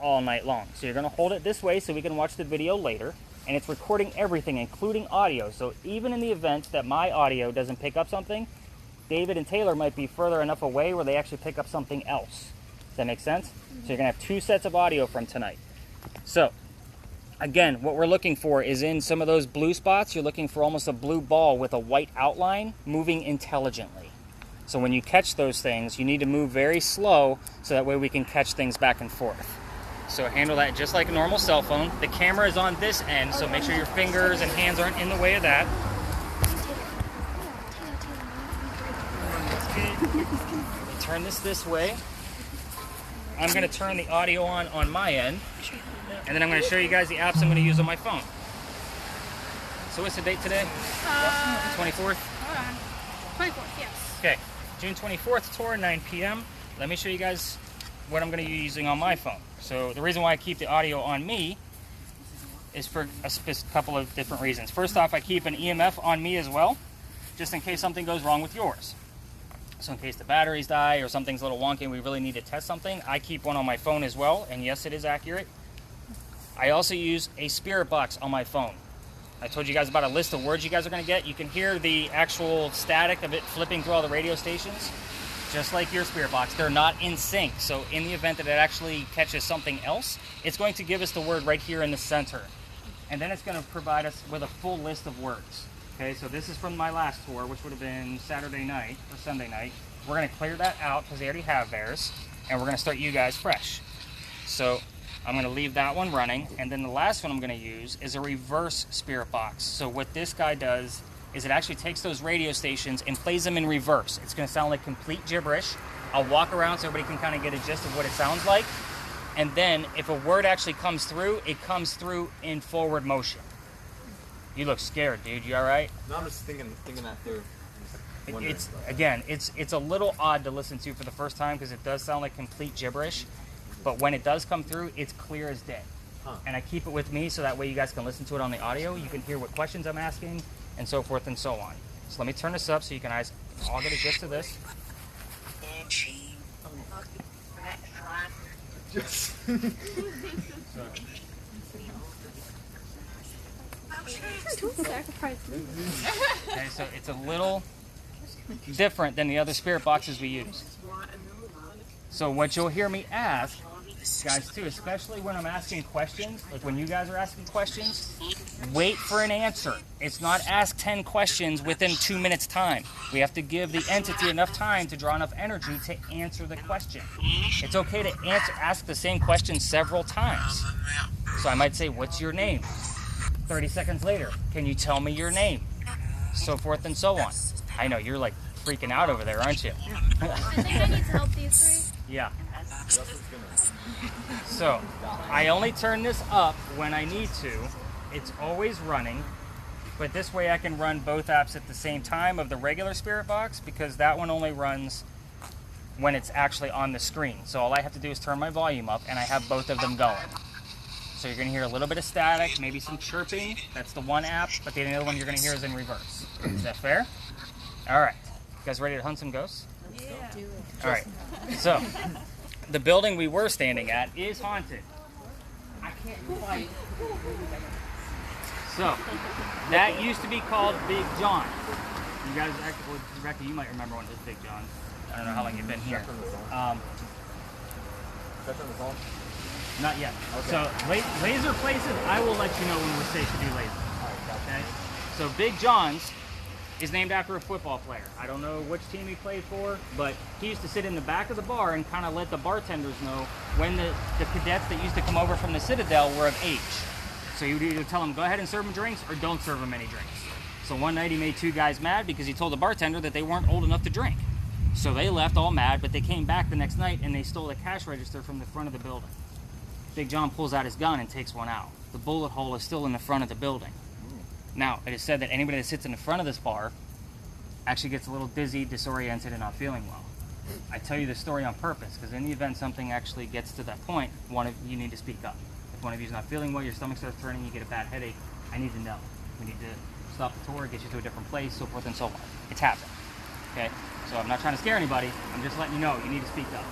all night long. So you're going to hold it this way so we can watch the video later. And it's recording everything, including audio. So even in the event that my audio doesn't pick up something, David and Taylor might be further enough away where they actually pick up something else. Does that make sense? So you're going to have 2 sets of audio from tonight. So again, what we're looking for is in some of those blue spots, you're looking for almost a blue ball with a white outline moving intelligently. So when you catch those things, you need to move very slow so that way we can catch things back and forth. So handle that just like a normal cell phone. The camera is on this end, so make sure your fingers and hands aren't in the way of that. Turn this way. I'm going to turn the audio on my end, and then I'm going to show you guys the apps I'm going to use on my phone. So what's the date today? 24th? Hold on. 24th, yes. Okay, June 24th tour, 9 p.m. Let me show you guys what I'm going to be using on my phone. So the reason why I keep the audio on me is for a couple of different reasons. First off, I keep an EMF on me as well, just in case something goes wrong with yours. So in case the batteries die or something's a little wonky and we really need to test something, I keep one on my phone as well, and yes, it is accurate. I also use a spirit box on my phone. I told you guys about a list of words you guys are going to get. You can hear the actual static of it flipping through all the radio stations. Just like your spirit box, they're not in sync. So in the event that it actually catches something else, it's going to give us the word right here in the center. And then it's going to provide us with a full list of words. Okay, so this is from my last tour, which would have been Saturday night or Sunday night. We're going to clear that out because they already have theirs. And we're going to start you guys fresh. So I'm going to leave that one running. And then the last one I'm going to use is a reverse spirit box. So what this guy does is it actually takes those radio stations and plays them in reverse. It's going to sound like complete gibberish. I'll walk around so everybody can kind of get a gist of what it sounds like. And then if a word actually comes through, it comes through in forward motion. You look scared, dude. You all right? No, I'm just thinking that through. It's a little odd to listen to for the first time because it does sound like complete gibberish. But when it does come through, it's clear as day. And I keep it with me so that way you guys can listen to it on the audio. You can hear what questions I'm asking, and so forth and so on. So let me turn this up so you guys all get a gist of this. Okay, so it's a little different than the other spirit boxes we use. So what you'll hear me ask, guys too, especially when I'm asking questions, like when you guys are asking questions, wait for an answer. It's not ask 10 questions within 2 minutes time. We have to give the entity enough time to draw enough energy to answer the question. It's okay to ask the same question several times. So I might say, what's your name? 30 seconds later, can you tell me your name? So forth and so on. I know, you're like freaking out over there, aren't you? I think I need to help these 3. Yeah. So, I only turn this up when I need to. It's always running, but this way I can run both apps at the same time of the regular spirit box because that one only runs when it's actually on the screen. So all I have to do is turn my volume up and I have both of them going. So you're going to hear a little bit of static, maybe some chirping. That's the one app, but the other one you're going to hear is in reverse. Is that fair? All right. You guys ready to hunt some ghosts? Yeah. All right. So, the building we were standing at is haunted. I can't quite. So, that used to be called Big John. You guys, actually, Rebecca, you might remember when it was Big John. I don't know how long you've been here. Not yet. Okay. So, laser places, I will let you know when we're safe to do laser. Okay? So, Big John's is named after a football player. I don't know which team he played for, but he used to sit in the back of the bar and kind of let the bartenders know when the cadets that used to come over from the Citadel were of age. So he would either tell them, go ahead and serve them drinks, or don't serve them any drinks. So one night he made 2 guys mad because he told the bartender that they weren't old enough to drink. So they left all mad, but they came back the next night and they stole a cash register from the front of the building. Big John pulls out his gun and takes one out. The bullet hole is still in the front of the building. Now, it is said that anybody that sits in the front of this bar actually gets a little dizzy, disoriented, and not feeling well. I tell you this story on purpose, because in the event something actually gets to that point, one of you need to speak up. If one of you is not feeling well, your stomach starts turning, you get a bad headache, I need to know. We need to stop the tour, get you to a different place, so forth and so on. It's happening. Okay? So I'm not trying to scare anybody, I'm just letting you know, you need to speak up.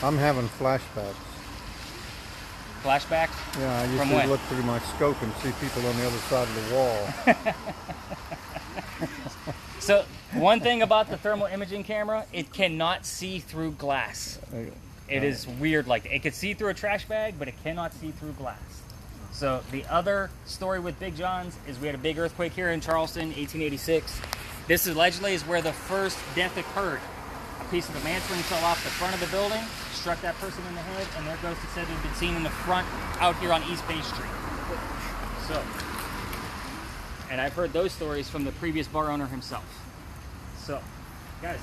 I'm having flashbacks. Flashback? Yeah, I used From to when? look through my scope and see people on the other side of the wall. So one thing about the thermal imaging camera, it cannot see through glass. It is weird like that. It could see through a trash bag, but it cannot see through glass. So the other story with Big John's is we had a big earthquake here in Charleston, 1886. This allegedly is where the first death occurred. A piece of the mantling fell off the front of the building, struck that person in the head, and their ghost said it had been seen in the front out here on East Bay Street. So, and I've heard those stories from the previous bar owner himself. So, guys,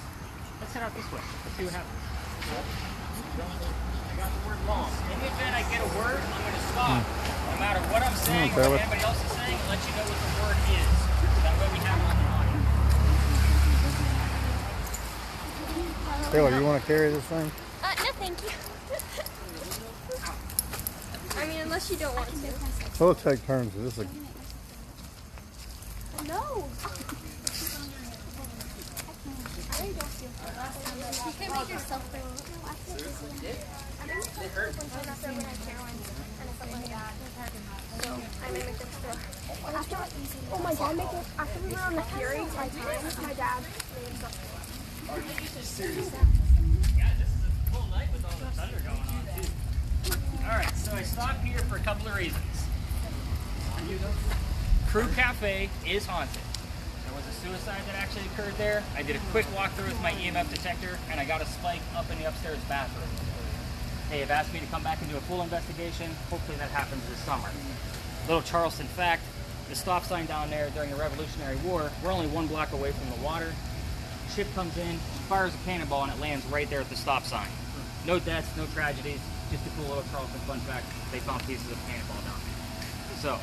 let's head out this way. Let's see what happens. I got the word long. In the event I get a word, I'm going to stop. No matter what I'm saying or what anybody else is saying, let you know what the word is. That way we have it on the audio. Taylor, you want to carry this thing? No, thank you. I mean, unless you don't want to. We'll take turns. This is No. You can make yourself bring. I think it's when I Carolyn and stuff like that. So I made it oh my dad made it after we were on the ferry my dad made stuff. Yeah, this is a full night with all the thunder going on too. Alright, so I stopped here for a couple of reasons. Crew Cafe is haunted. There was a suicide that actually occurred there. I did a quick walkthrough with my EMF detector and I got a spike up in the upstairs bathroom. They have asked me to come back and do a full investigation. Hopefully that happens this summer. Little Charleston fact, the stop sign down there during the Revolutionary War, we're only 1 block away from the water. Ship comes in, fires a cannonball, and it lands right there at the stop sign. No deaths, no tragedies, just a cool little Charleston fun fact. They found pieces of cannonball down there. So,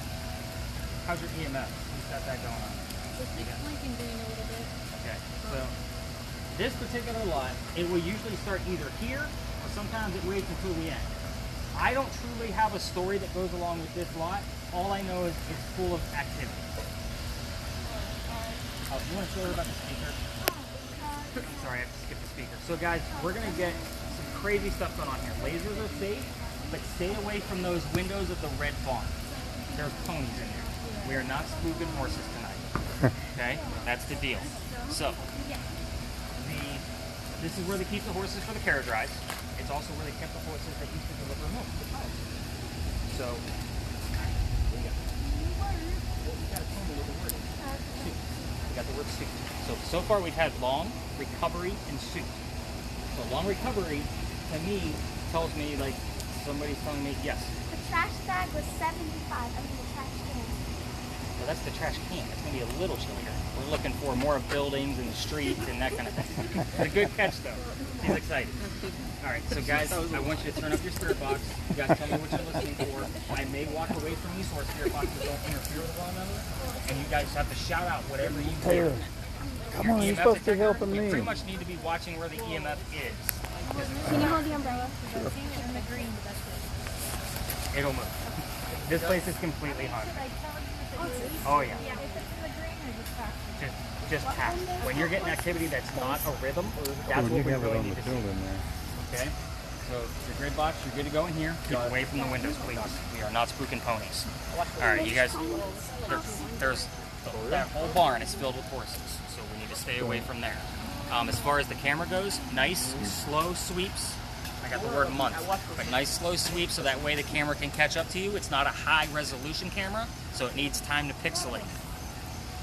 how's your EMF? Who's got that going on? It's blinking doing a little bit. Okay, so this particular lot, it will usually start either here, or sometimes it waits until the end. I don't truly have a story that goes along with this lot. All I know is it's full of activity. You want to show her about the speaker? I'm sorry, I have to skip the speaker. So guys, we're going to get some crazy stuff going on here. Lasers are safe, but stay away from those windows of the red barn. There's ponies in there. We are not spooking horses tonight. Okay? That's the deal. So, this is where they keep the horses for the carriage rides. It's also where they kept the horses that used to deliver milk to cows. So, we got to tell me what the word is. Suit. We got the word suit. So far we've had long, recovery, and suit. So long recovery, to me, tells me like somebody's telling me, yes. The trash bag was 75. I mean, the trash can. Well, that's the trash can. It's going to be a little chillier. We're looking for more buildings and streets and that kind of thing. It's a good catch, though. He's excited. All right, so guys, I want you to turn up your spirit box. You guys tell me what you're listening for. I may walk away from you so our spirit boxes don't interfere with one another. And you guys have to shout out whatever you hear. Come on, you're supposed to be helping you me. pretty much need to be watching where the EMF is. Can you hold the umbrella? It'll move. This place is completely haunted. Oh yeah. Just tap. When you're getting activity that's not a rhythm, that's what we really need to see. Okay? So your grid box, you're good to go in here. Keep away from the windows, please. We are not spooking ponies. All right, you guys. There's that whole barn is filled with horses, so we need to stay away from there. As far as the camera goes, nice slow sweeps. I got the word month, but nice slow sweeps so that way the camera can catch up to you. It's not a high resolution camera, so it needs time to pixelate.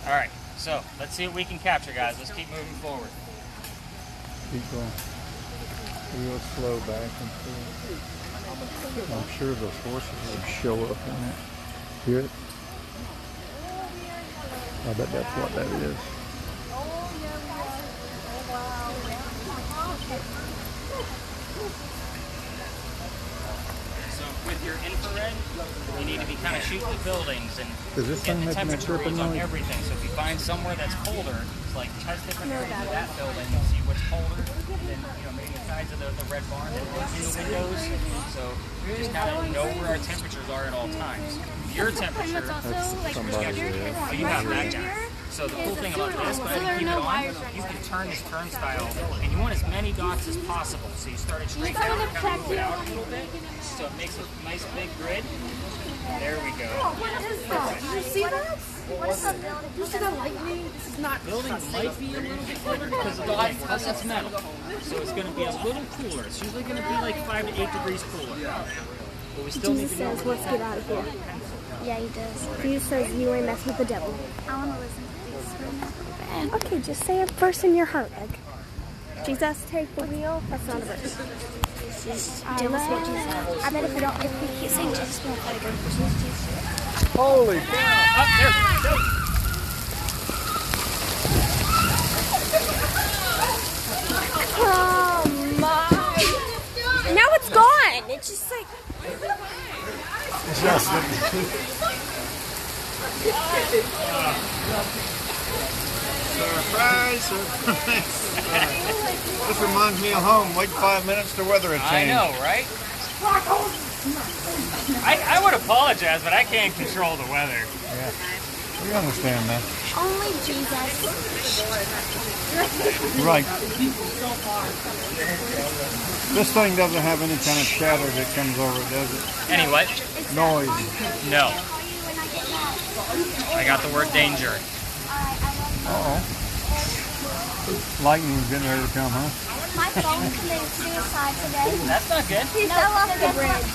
All right, so let's see what we can capture, guys. Let's keep moving forward. Keep going. Real slow back and forth. I'm sure those horses would show up in that. Hear it? I bet that's what that is. So with your infrared, you need to be kind of shooting the buildings and getting the temperature reads on everything. So if you find somewhere that's colder, it's like test different areas of that building and see what's colder. And then, maybe the sides of the red barn that are in the windows. So we just kind of know where our temperatures are at all times. Your temperature, Also, like, you have that down. So the cool thing about this, go ahead and keep it on, you can turn this turnstile, and you want as many dots as possible. So you start it straight down, kind of move it out a little bit, so it makes a nice big grid. There we go. What is that? Did you see that? What is that building? You see the lightning? This is not Building might be a little bit colder because of the light, because it's metal. So it's going to be a little cooler. It's usually going to be like 5 to 8 degrees cooler. But we still need to know. Says, let's get out of here. Yeah, he does. Jesus says you ain't mess with the devil. I want to listen to this. Okay, just say a verse in your heart. Like, Jesus, take the wheel. That's not a verse. I bet if we keep saying Jesus, we'll fight again. Holy cow! Oh, there. Oh my! Now it's gone. It's just like. Surprise, surprise. This reminds me of home. Wait 5 minutes, the weather will I change. know, right? I would apologize, but I can't control the weather. Yeah, we understand that. Only Jesus. Right. This thing doesn't have any kind of chatter that comes over it, does it? Anyway, Noise. no. I got the word danger. Uh-oh. Lightning's getting ready to come, huh? My phone committed suicide today. That's not good. He fell off the bridge.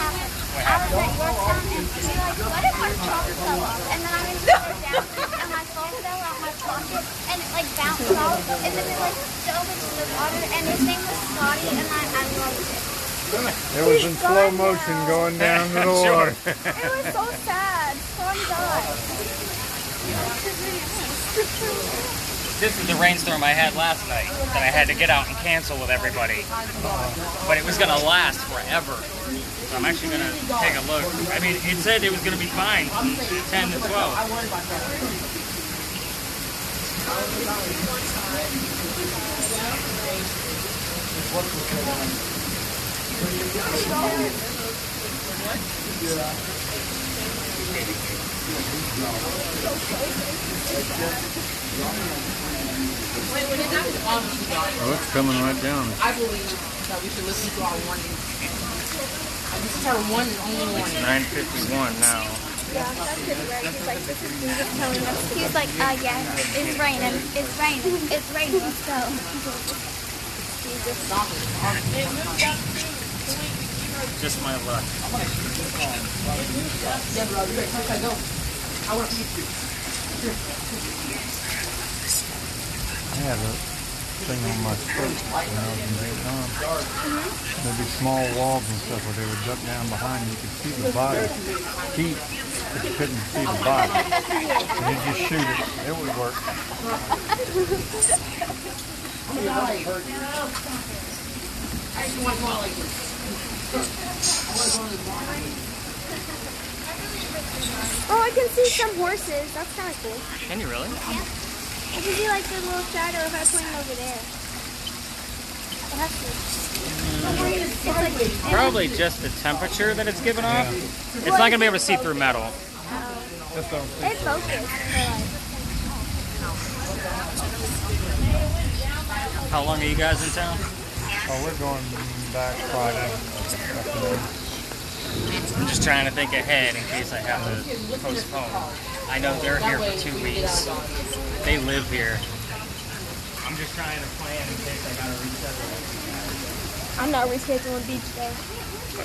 I was at Yorktown and she's like, what if my phone fell off? And then I went to put it down and my phone fell out my pocket and it like bounced off and then it like dove into the water and his name was Scotty and I loved it. It was in slow motion going down to the water. It was so sad. Scotty died. This is the rainstorm I had last night that I had to get out and cancel with everybody. But it was going to last forever. So I'm actually going to take a look. I mean, it said it was going to be fine from 10 to 12. Oh, it's coming right down. I believe that we should listen to our warning. This is our one and only warning. It's 9:51 now. Yeah, that's pretty right. He's like, this is Jesus telling us. He's like, yeah, it's raining. It's raining. It's raining. Let's go. Jesus. Just my luck. Deborah, you ready? Okay, go. I want to eat you. I had a thing on my foot when I was in Vietnam. There'd be small walls and stuff where they would duck down behind and you could see the body. Heat, but you couldn't see the body. And you'd just shoot it. It would work. Oh, I can see some horses. That's kind of cool. Can you really? Yeah. I can see like the little shadow if I point it over there. It has to. It's like, Probably just the temperature that it's giving off. It's not going to be able to see through metal. Just don't see. it's focused. How long are you guys in town? Oh, we're going back Friday afternoon. I'm just trying to think ahead in case I have to postpone. I know they're here for 2 weeks. They live here. I'm just trying to plan in case I gotta reschedule. I'm not rescheduling beach day.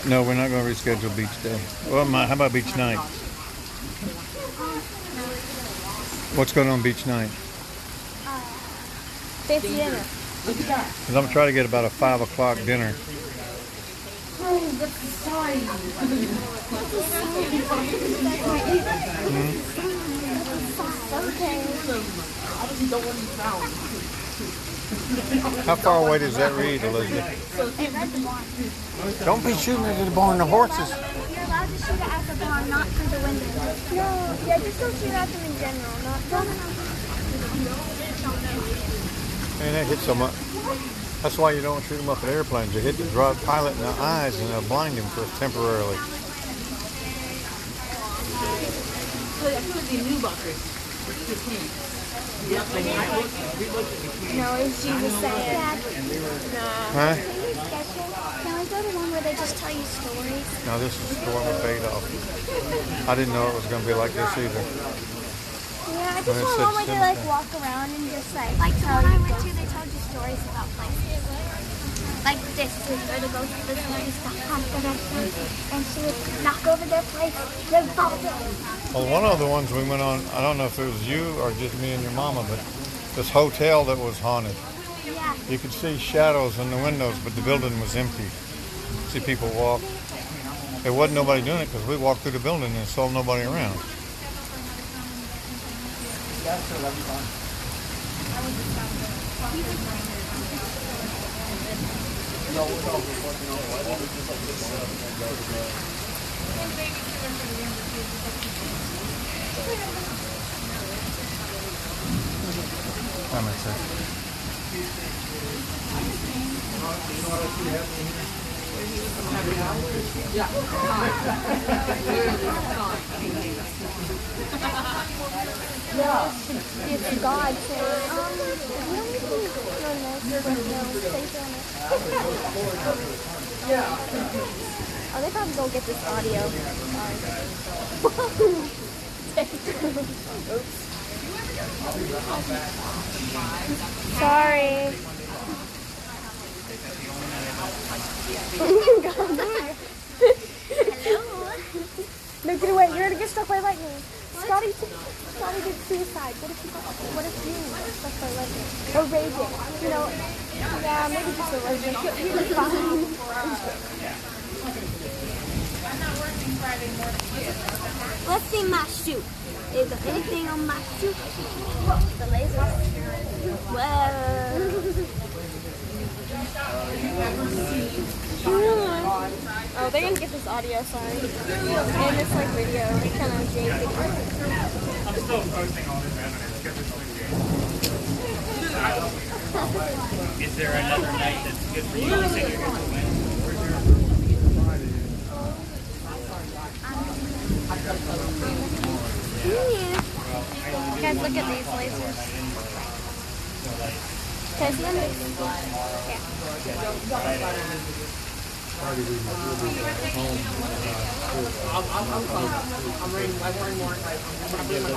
No, we're not going to reschedule beach day. Well, how about beach night? What's going on beach night? Fancy dinner. Because I'm going to try to get about a 5 o'clock dinner. How far away does that read, Elizabeth? It read the barn. Don't be shooting at the barn, the horses. You're allowed to shoot it at the barn, not through the window. No, yeah, just don't shoot at them in general. Man, that hits so much. That's why you don't shoot them up at airplanes. You hit the pilot in the eyes and they'll blind him for temporarily. So I feel like they knew about this. No, it's Jesus saying. Dad, Huh? can we go to one where they just tell you stories? No, this is the one with Adolf. I didn't know it was going to be like this either. Yeah, I just When it want said one where they like cemetery. walk around and just like the one I went to, they told you stories about places. Like this, we go to go to this place, the haunted restaurant, and she would knock over their place, their bottle. Well, one of the ones we went on, I don't know if it was you or just me and your mama, but this hotel that was haunted. Yeah. You could see shadows in the windows, but the building was empty. See people walk. There wasn't nobody doing it because we walked through the building and saw nobody around. That makes sense. It's God saying, you don't need to be doing this, but no, stay doing it. Oh, they probably don't get this audio. Sorry. Sorry. Hello. No, get away. You're gonna get struck by lightning. Scotty did suicide. What if you were struck by lightning? Or raging? You know, yeah, maybe just a raging. You're fine. Let's see my shoe. Is there anything on my shoe? The laser. Well. Oh, they're gonna get this audio, sorry. And this like video, kind of janky. I'm still posting all this evidence because it's legit. Is there another night that's good for you? You think you're going to win? Guys, look at these lasers. Can I see them? Yeah. I'm wearing more. I'm bringing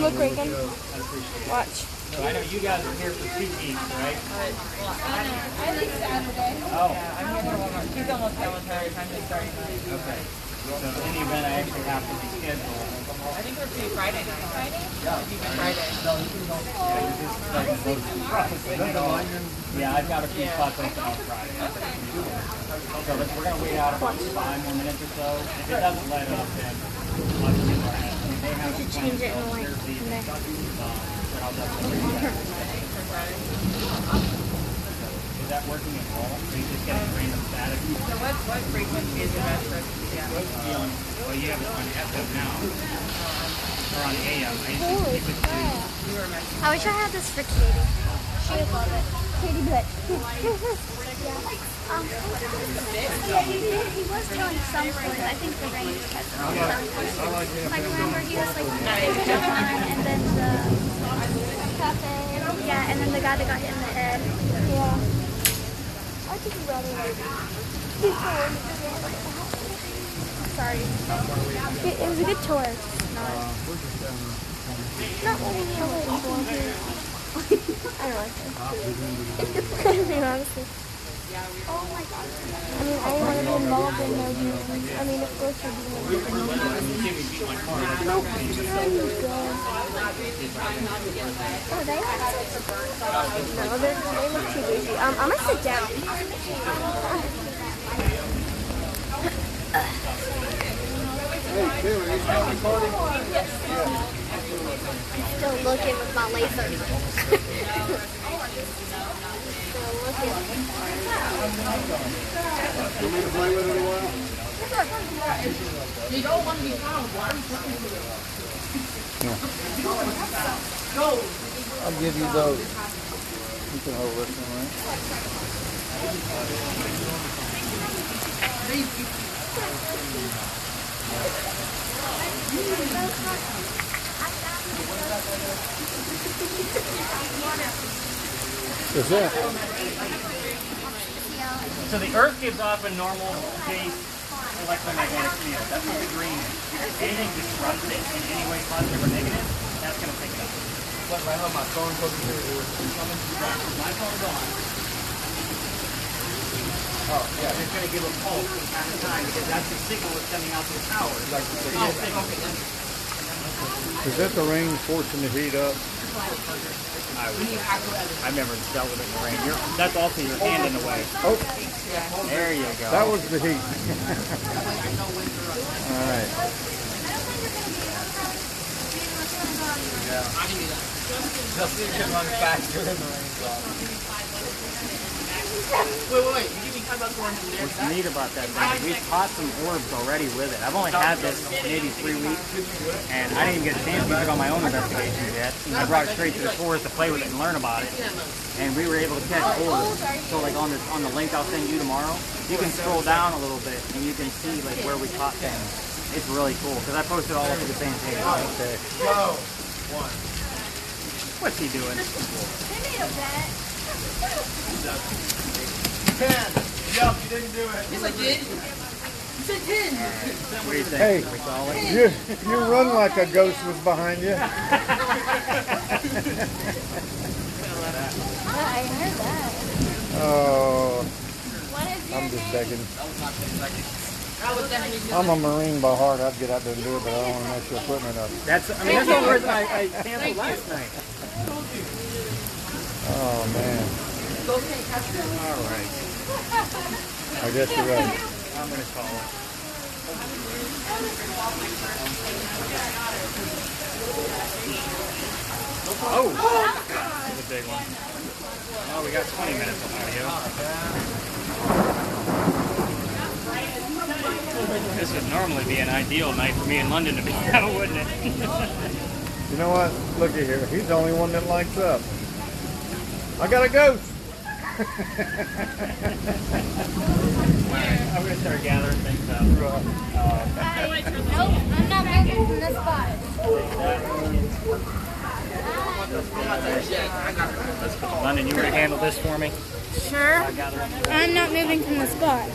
Look, Reagan. Watch. So I know you guys are here for 2 weeks, right? I think Saturday. Oh. I'm here for 1 month. She's almost done with her. I'm just starting. Okay. So in the event I actually have to be scheduled. I think we're free Friday night. Friday? Friday. Yeah, I've got a few spots open on Friday. So we're going to wait out about 5 more minutes or so. If it doesn't let up, then I'll just get right. They have You should change it in like next. Is that working at all? Are you just getting random static? So what frequency is the best for us to see? Well, you have it on FM now. Or on AM. Holy crap. I wish I had this for Katie. She would love it. Katie Blitt. He was doing some stories. I think the rain kept him some. Like remember he was like and then the cafe. Yeah, and then the guy that got hit in the head. Yeah. I think he'd rather like sorry. It was a good tour. Not really I don't like it. Honestly. Oh my god. I mean, I didn't want to be involved in no viewings. I mean, of course you're doing it. No, I'm trying to go. Oh, they no, they look too busy. I'm gonna sit down. Still looking with my laser. Still looking. You want me to play with it a while? You don't want to be found. I'll give you those. You can hold this one, right? What's that? So the Earth gives off a normal base electromagnetic field. That's what the green is. Anything disrupts it in any way, positive or negative, that's going to pick it up. But I have my phone close to here. My phone's on. Oh, yeah. It's going to give a pulse from time to time because that's the signal it's sending out to the tower. Is that the rain forcing the heat up? I've never dealt with it in the rain. That's also your hand in the way. Oh, there you go. that was the heat. All right. Justin can run faster than the rain's off. Wait. You give me time about going from there. What's neat about that thing is we've caught some orbs already with it. I've only had this maybe 3 weeks, and I didn't even get a chance to do my own investigations yet. I brought it straight to the forest to play with it and learn about it, and we were able to catch orbs. So like on the link I'll send you tomorrow, you can scroll down a little bit and you can see like where we caught things. It's really cool because I posted all over the same page. Okay. Go. One. What's he doing? They made a bet. 10. Yup, you didn't do it. Yes, I did. You said 10. What do you think? Hey, We call it? you run like a ghost was behind you. I heard that. Oh, What is your I'm just name? begging. I was definitely I'm a Marine by heart. I'd get out there and do it, but I don't want to mess your equipment up. That's the only reason I canceled last night. Oh, man. All right. I guess you're right. I'm going to call it. Oh! That's a big one. Oh, we got 20 minutes of audio. This would normally be an ideal night for me in London to be out, wouldn't it? You know what? Look at here. He's the only one that lights up. I got a ghost. I'm going to start gathering things up. Nope, I'm not moving from this spot. London, you want to handle this for me? Sure. I'm not moving from the spot.